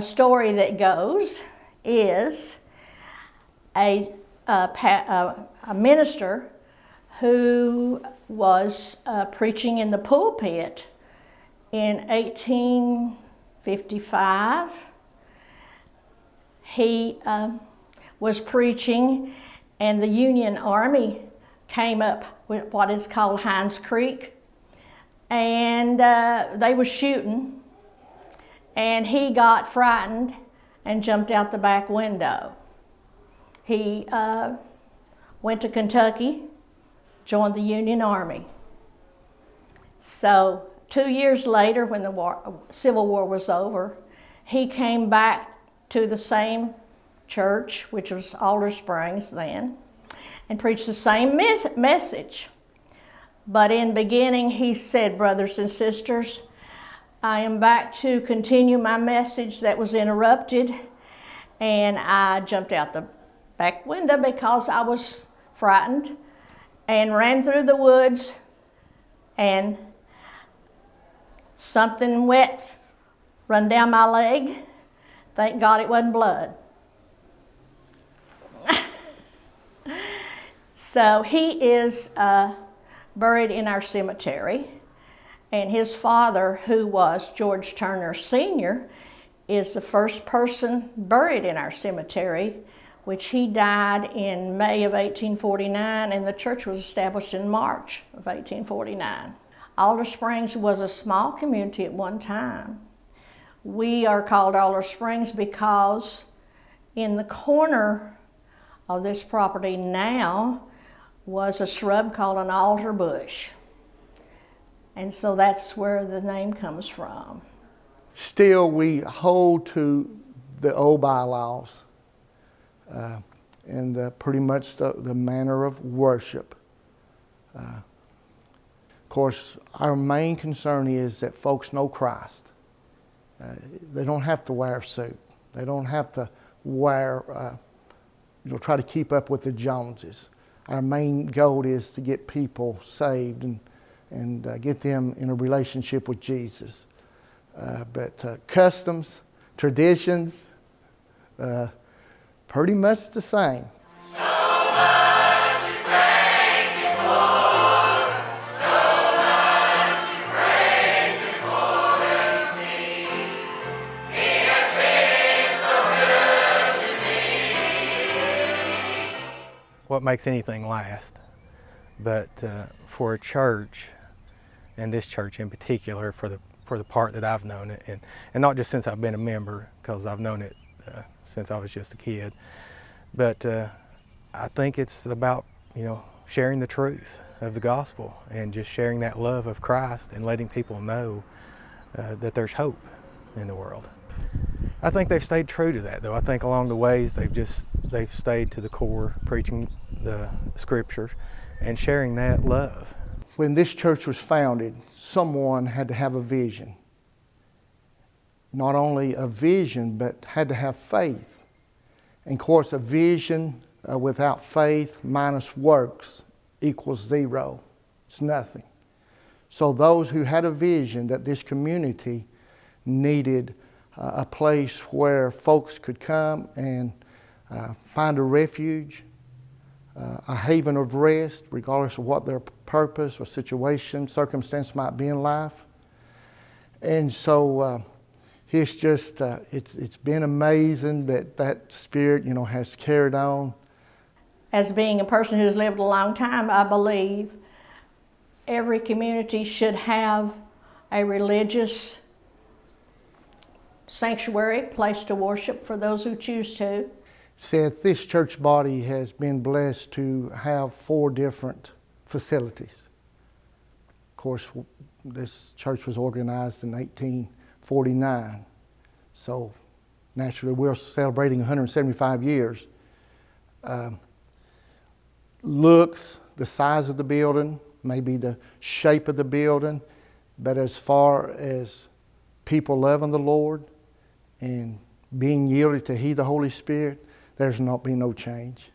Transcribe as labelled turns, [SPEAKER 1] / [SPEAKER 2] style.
[SPEAKER 1] a story that goes is a minister who was preaching in the pulpit in 1855. He was preaching, and the Union Army came up with what is called Hines Creek, and they were shooting, and he got frightened and jumped out the back window. He went to Kentucky, joined the Union Army. So 2 years later, when the Civil War was over, he came back to the same church, which was Alder Springs then, and preached the same message. But in beginning, he said, brothers and sisters, I am back to continue my message that was interrupted, and I jumped out the back window because I was frightened and ran through the woods, and something wet run down my leg. Thank God it wasn't blood. So he is buried in our cemetery, and his father, who was George Turner Sr., is the first person buried in our cemetery, which he died in May of 1849, and the church was established in March of 1849. Alder Springs was a small community at one time. We are called Alder Springs because in the corner of this property now was a shrub called an alder bush. And so that's where the name comes from.
[SPEAKER 2] Still, we hold to the old bylaws and pretty much the manner of worship. Of course, our main concern is that folks know Christ. They don't have to wear a suit. They don't have to wear, try to keep up with the Joneses. Our main goal is to get people saved and get them in a relationship with Jesus. But customs, traditions, pretty much the same.
[SPEAKER 3] What makes anything last? But for a church, and this church in particular, for the part that I've known it, and not just since I've been a member, because I've known it since I was just a kid, but I think it's about sharing the truth of the gospel and just sharing that love of Christ and letting people know that there's hope in the world. I think they've stayed true to that, though. I think along the ways they've stayed to the core, preaching the scriptures and sharing that love.
[SPEAKER 2] When this church was founded, someone had to have a vision. Not only a vision, but had to have faith. And of course, a vision without faith minus works equals zero. It's nothing. So those who had a vision that this community needed a place where folks could come and find a refuge, a haven of rest, regardless of what their purpose or situation, circumstance might be in life. And so it's just, it's been amazing that spirit, has carried on.
[SPEAKER 1] As being a person who's lived a long time, I believe every community should have a religious sanctuary, place to worship for those who choose to.
[SPEAKER 2] Seth, this church body has been blessed to have 4 different facilities. Of course, this church was organized in 1849. So naturally, we're celebrating 175 years. Looks, the size of the building, maybe the shape of the building, but as far as people loving the Lord and being yielded to He, the Holy Spirit, there's not been no change.